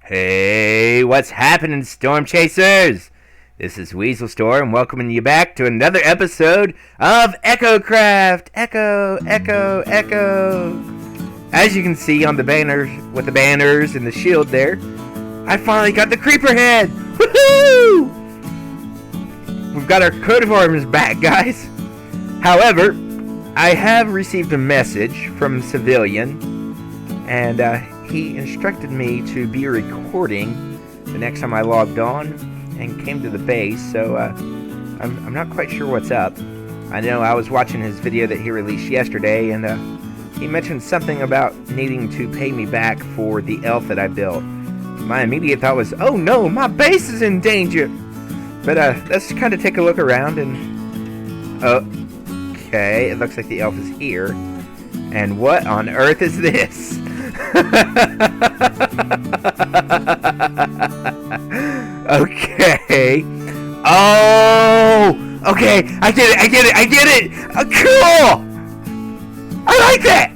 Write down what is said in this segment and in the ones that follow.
Hey, what's happening, Storm Chasers? This is Weaselstorm, welcoming you back to another episode of Echocraft. Echo. As you can see on the banners, with the banners and the shield there, I finally got the creeper head. Woohoo! We've got our coat of arms back, guys. However, I have received a message from Civilian, and he instructed me to be recording the next time I logged on and came to the base, so I'm not quite sure what's up. I know I was watching his video that he released yesterday, and he mentioned something about needing to pay me back for the elf that I built. My immediate thought was, oh no, my base is in danger! But let's kind of take a look around, and okay, it looks like the elf is here. And what on earth is this? Okay. Oh! Okay, I get it! Cool! I like that!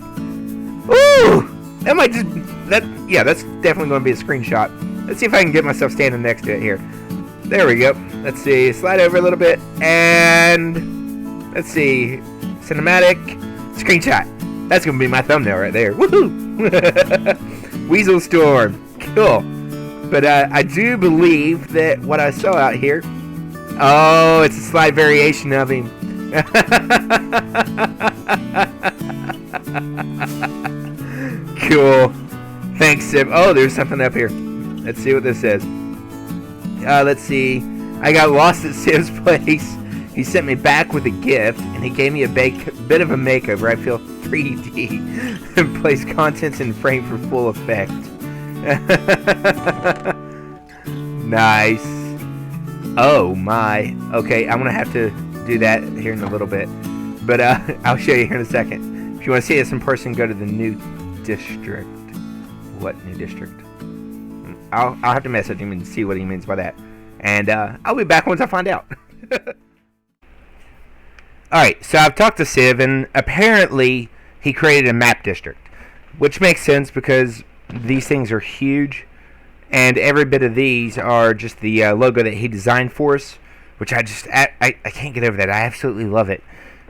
Ooh! That might just... Yeah, that's definitely going to be a screenshot. Let's see if I can get myself standing next to it here. There we go. Let's see. Slide over a little bit. And... let's see. Cinematic. Screenshot. That's going to be my thumbnail right there. Woohoo! Weaselstorm. Cool. But I do believe that what I saw out here... oh, it's a slight variation of him. Cool. Thanks, Sim. Oh, there's something up here. Let's see what this says. Let's see. I got lost at Sim's place. He sent me back with a gift, and he gave me a bit of a makeover. I feel 3D and place contents in frame for full effect. Nice. Oh my. Okay, I'm gonna have to do that here in a little bit, but I'll show you here in a second. If you want to see this in person, go to the new district. What new district? I'll have to message him and see what he means by that, and I'll be back once I find out. Alright, so I've talked to Civ, and apparently he created a map district, which makes sense because these things are huge, and every bit of these are just the logo that he designed for us, which I can't get over that. I absolutely love it.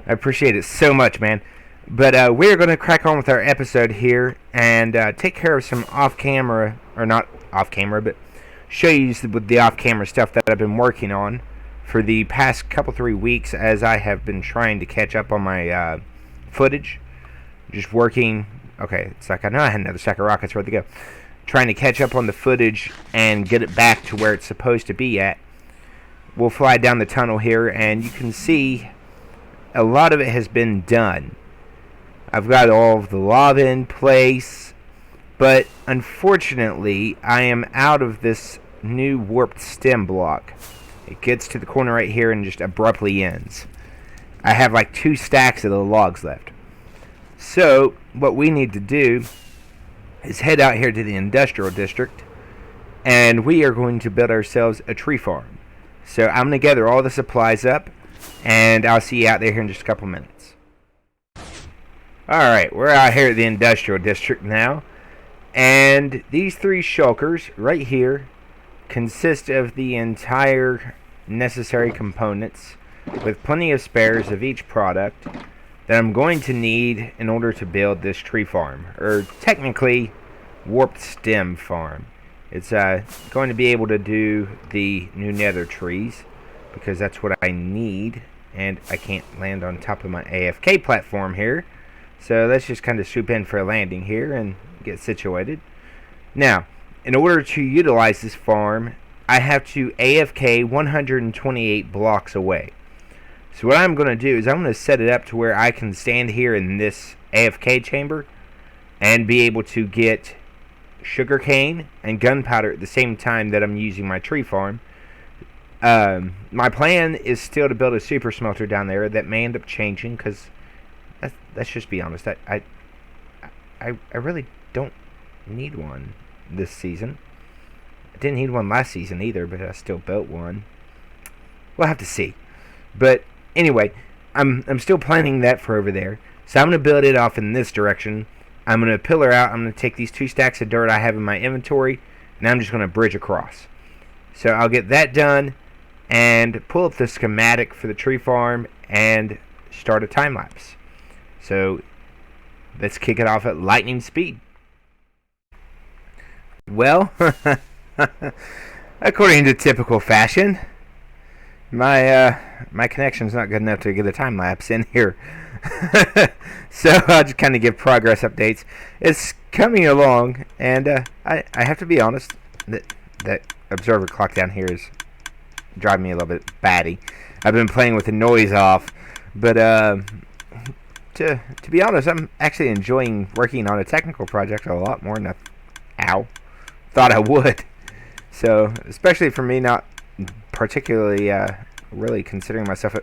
I appreciate it so much, man. But we're going to crack on with our episode here and take care of some off-camera, or not off-camera, but show you the off-camera stuff that I've been working on for the past couple 3 weeks as I have been trying to catch up on my footage. Just working. Okay, it's like I know I had another stack of rockets ready to go. Trying to catch up on the footage and get it back to where it's supposed to be at. We'll fly down the tunnel here, and you can see a lot of it has been done. I've got all of the lava in place, but unfortunately I am out of this new warped stem block. It gets to the corner right here and just abruptly ends. I have like 2 stacks of the logs left. So what we need to do is head out here to the industrial district, and we are going to build ourselves a tree farm. So I'm going to gather all the supplies up, and I'll see you out there here in just a couple minutes. Alright, we're out here at the industrial district now, and these 3 shulkers right here consist of the entire necessary components, with plenty of spares of each product that I'm going to need in order to build this tree farm, or technically warped stem farm. It's going to be able to do the new nether trees, because that's what I need, and I can't land on top of my AFK platform here, so let's just kind of swoop in for a landing here and get situated. Now, in order to utilize this farm, I have to AFK 128 blocks away. So what I'm going to do is I'm going to set it up to where I can stand here in this AFK chamber and be able to get sugarcane and gunpowder at the same time that I'm using my tree farm. My plan is still to build a super smelter down there. That may end up changing because, let's just be honest, I really don't need one this season. I didn't need one last season either, but I still built one. We'll have to see. But anyway, I'm still planning that for over there. So I'm going to build it off in this direction. I'm going to pillar out. I'm going to take these 2 stacks of dirt I have in my inventory, Now I'm just going to bridge across. So I'll get that done and pull up the schematic for the tree farm and start a time lapse. So let's kick it off at lightning speed. Well, according to typical fashion, my connection's not good enough to get a time lapse in here. So I'll just kind of give progress updates. It's coming along, and I have to be honest, that observer clock down here is driving me a little bit batty. I've been playing with the noise off, but to be honest, I'm actually enjoying working on a technical project a lot more than I thought I would. So, especially for me not particularly really considering myself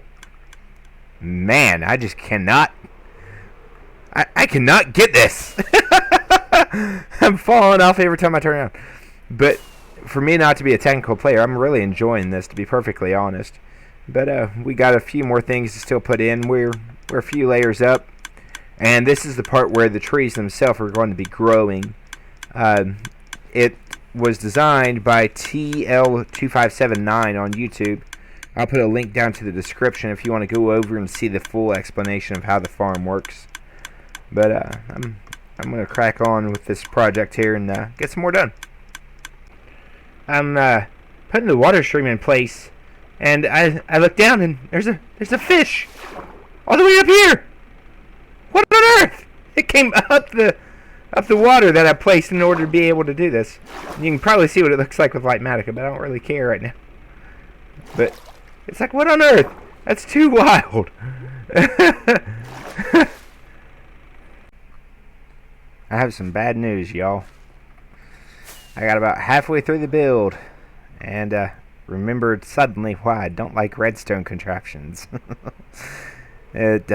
man, I just cannot I cannot get this. I'm falling off every time I turn around. But for me not to be a technical player, I'm really enjoying this, to be perfectly honest. But we got a few more things to still put in. We're a few layers up, and this is the part where the trees themselves are going to be growing. It was designed by TL2579 on YouTube. I'll put a link down to the description if you want to go over and see the full explanation of how the farm works. But I'm going to crack on with this project here and get some more done. I'm putting the water stream in place, and I look down and there's a fish all the way up here. What on earth? It came up the water that I placed in order to be able to do this. You can probably see what it looks like with Lightmatica, but I don't really care right now. But it's like, what on earth? That's too wild. I have some bad news, y'all. I got about halfway through the build and remembered suddenly why I don't like redstone contraptions. It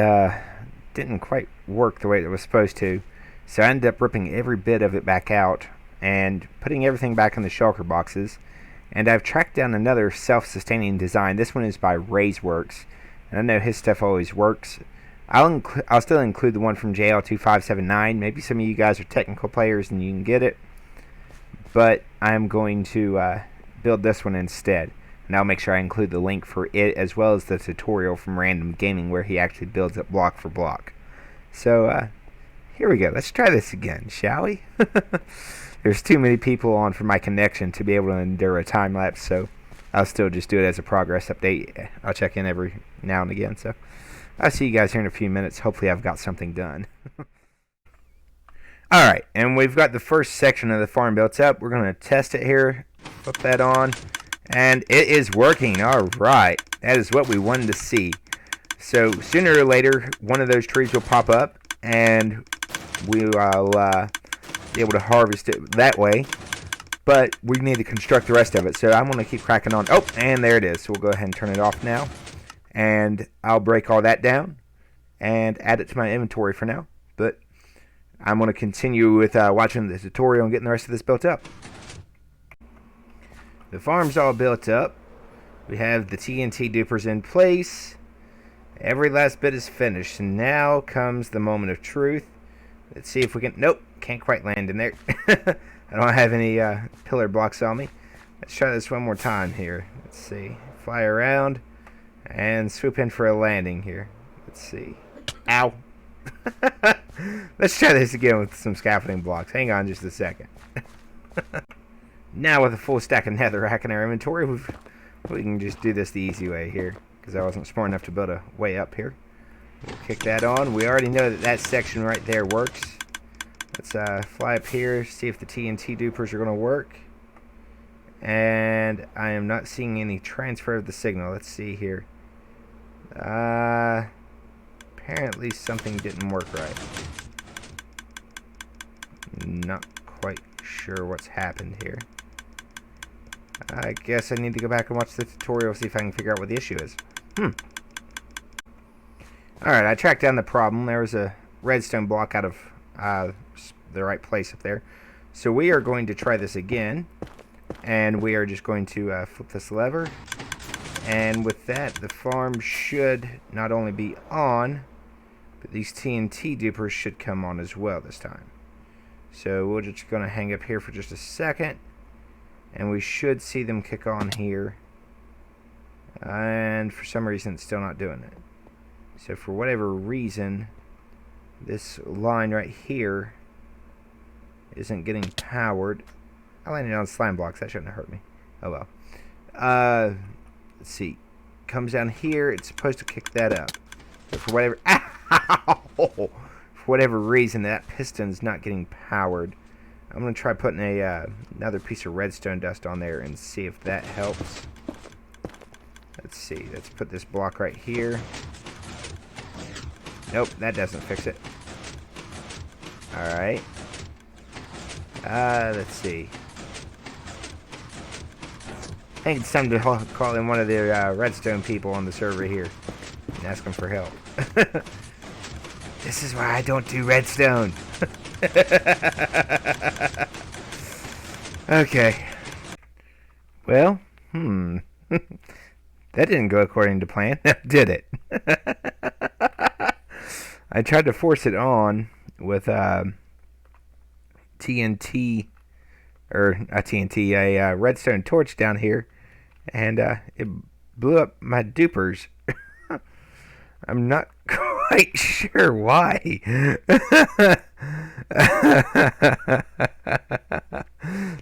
didn't quite work the way it was supposed to. So I ended up ripping every bit of it back out and putting everything back in the shulker boxes. And I've tracked down another self-sustaining design. This one is by Ray's-Works, and I know his stuff always works. I'll still include the one from JL2579. Maybe some of you guys are technical players and you can get it. But I'm going to build this one instead. And I'll make sure I include the link for it as well as the tutorial from Random Gaming where he actually builds it block for block. So, here we go. Let's try this again, shall we? There's too many people on for my connection to be able to endure a time lapse, so I'll still just do it as a progress update. I'll check in every now and again. So I'll see you guys here in a few minutes. Hopefully I've got something done. Alright, and we've got the first section of the farm built up. We're going to test it here. Flip that on. And it is working. Alright. That is what we wanted to see. So sooner or later, one of those trees will pop up, and we will be able to harvest it that way. But we need to construct the rest of it. So I'm going to keep cracking on. Oh, and there it is. So we'll go ahead and turn it off now. And I'll break all that down and add it to my inventory for now. But I'm going to continue with watching the tutorial and getting the rest of this built up. The farm's all built up. We have the TNT dupers in place. Every last bit is finished. And now comes the moment of truth. Let's see if we can... Nope, can't quite land in there. I don't have any pillar blocks on me. Let's try this one more time here. Let's see. Fly around and swoop in for a landing here. Let's see. Ow. Let's try this again with some scaffolding blocks. Hang on just a second. Now with a full stack of netherrack in our inventory, we can just do this the easy way here, because I wasn't smart enough to build a way up here. We'll kick that on. We already know that that section right there works. Let's fly up here, see if the TNT dupers are going to work. And I am not seeing any transfer of the signal. Let's see here. Apparently something didn't work right. Not quite sure what's happened here. I guess I need to go back and watch the tutorial, see if I can figure out what the issue is. Alright, I tracked down the problem. There was a redstone block out of the right place up there. So we are going to try this again. And we are just going to flip this lever. And with that, the farm should not only be on, but these TNT dupers should come on as well this time. So we're just going to hang up here for just a second. and we should see them kick on here. And for some reason, it's still not doing it. So for whatever reason, this line right here isn't getting powered. I landed on slime blocks. That shouldn't have hurt me. Oh well. Let's see. Comes down here. It's supposed to kick that up. But for whatever... Ow! For whatever reason, that piston's not getting powered. I'm going to try putting another piece of redstone dust on there and see if that helps. Let's see. Let's put this block right here. Nope, that doesn't fix it. Alright. Let's see. I think it's time to call in one of the redstone people on the server here and ask them for help. This is why I don't do redstone. Okay. Well, that didn't go according to plan, did it? I tried to force it on with TNT, or a TNT, a redstone torch down here, and it blew up my dupers. I'm not quite sure why.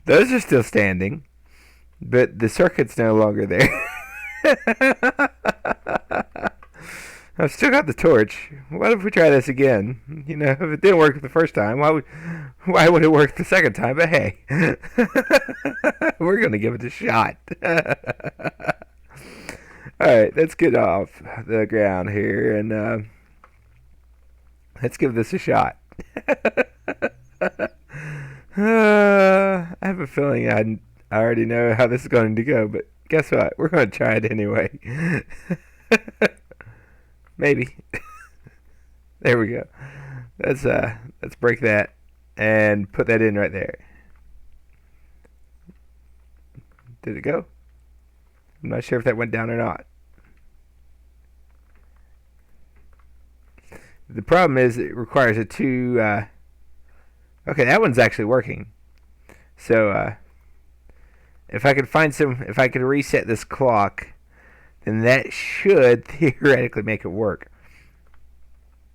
Those are still standing, but the circuit's no longer there. I've still got the torch. What if we try this again? You know, if it didn't work the first time, why would it work the second time? But hey, we're going to give it a shot. Alright, let's get off the ground here and let's give this a shot. I have a feeling I already know how this is going to go, but guess what? We're going to try it anyway. Maybe. There we go. Let's break that and put that in right there. Did it go? I'm not sure if that went down or not. The problem is it requires a two... okay, that one's actually working. So, if I could reset this clock, then that should theoretically make it work.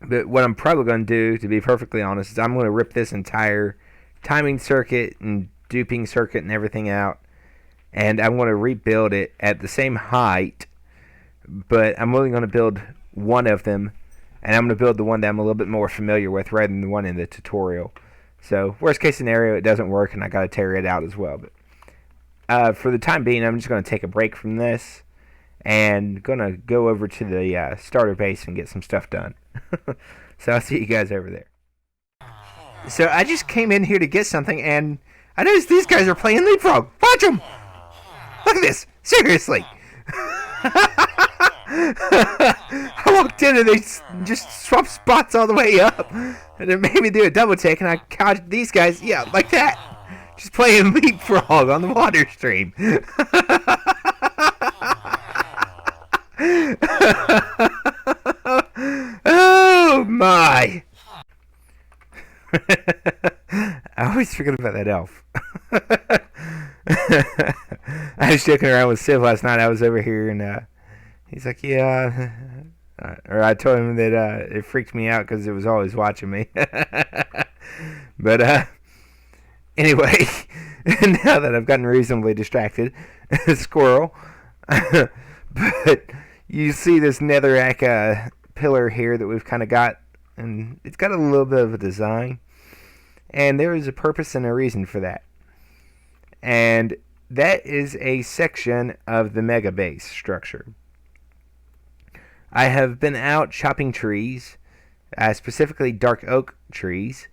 But what I'm probably going to do, to be perfectly honest, is I'm going to rip this entire timing circuit and duping circuit and everything out, and I'm going to rebuild it at the same height, but I'm only going to build one of them, and I'm going to build the one that I'm a little bit more familiar with rather than the one in the tutorial. So, worst case scenario, it doesn't work, and I got to tear it out as well. But for the time being, I'm just going to take a break from this, and going to go over to the starter base and get some stuff done. So I'll see you guys over there. So I just came in here to get something, and I noticed these guys are playing leapfrog. Watch them! Look at this! Seriously! I walked in and they just swapped spots all the way up, and it made me do a double take, and I caught these guys, yeah, like that, just playing leapfrog on the water stream. Oh my! I always forget about that elf. I was joking around with Civ last night. I was over here and he's like, yeah. Or I told him that it freaked me out because it was always watching me. But anyway, now that I've gotten reasonably distracted, squirrel. But you see this netherrack pillar here that we've kind of got, and it's got a little bit of a design, and there is a purpose and a reason for that. And that is a section of the mega base structure. I have been out chopping trees, specifically dark oak trees,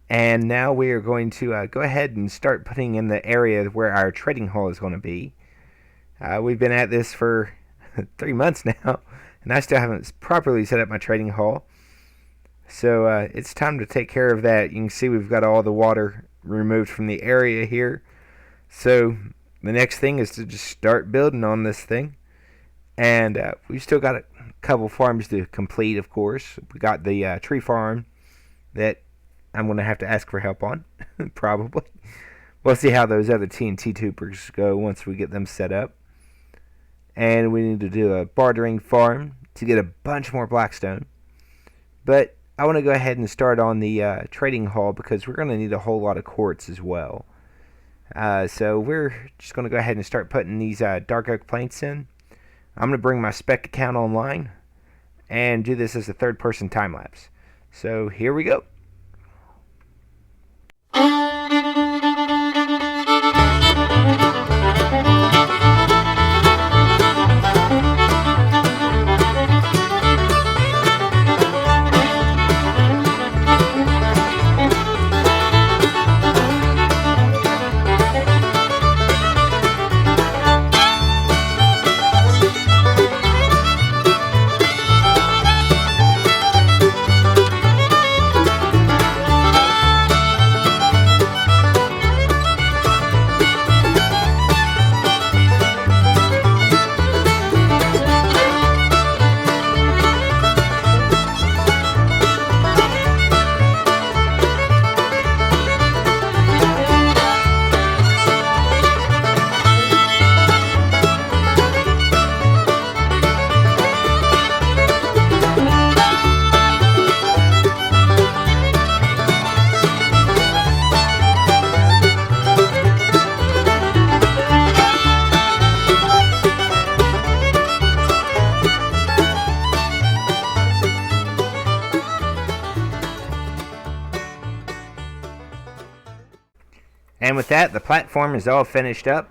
and now we are going to go ahead and start putting in the area where our trading hall is going to be. We've been at this for 3 months now, and I still haven't properly set up my trading hall. So it's time to take care of that. You can see we've got all the water removed from the area here. So the next thing is to just start building on this thing. And we've still got a couple farms to complete, of course. We got the tree farm that I'm going to have to ask for help on, probably. We'll see how those other TNT tubers go once we get them set up. And we need to do a bartering farm to get a bunch more blackstone. But I want to go ahead and start on the trading hall because we're going to need a whole lot of quartz as well. So we're just going to go ahead and start putting these dark oak planks in. I'm going to bring my spec account online and do this as a third-person time-lapse. So here we go. And with that, the platform is all finished up.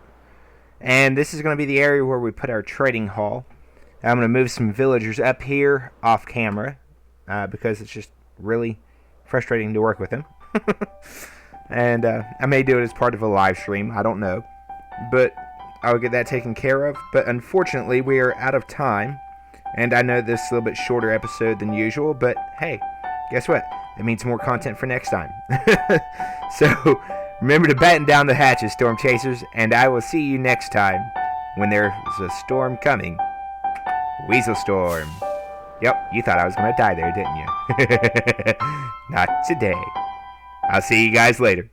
And this is going to be the area where we put our trading hall. I'm going to move some villagers up here off camera because it's just really frustrating to work with them. And I may do it as part of a live stream. I don't know. But I'll get that taken care of. But unfortunately, we are out of time. And I know this is a little bit shorter episode than usual. But hey, guess what? It means more content for next time. So remember to batten down the hatches, Storm Chasers, and I will see you next time when there's a storm coming. Weaselstorm. Yep, you thought I was going to die there, didn't you? Not today. I'll see you guys later.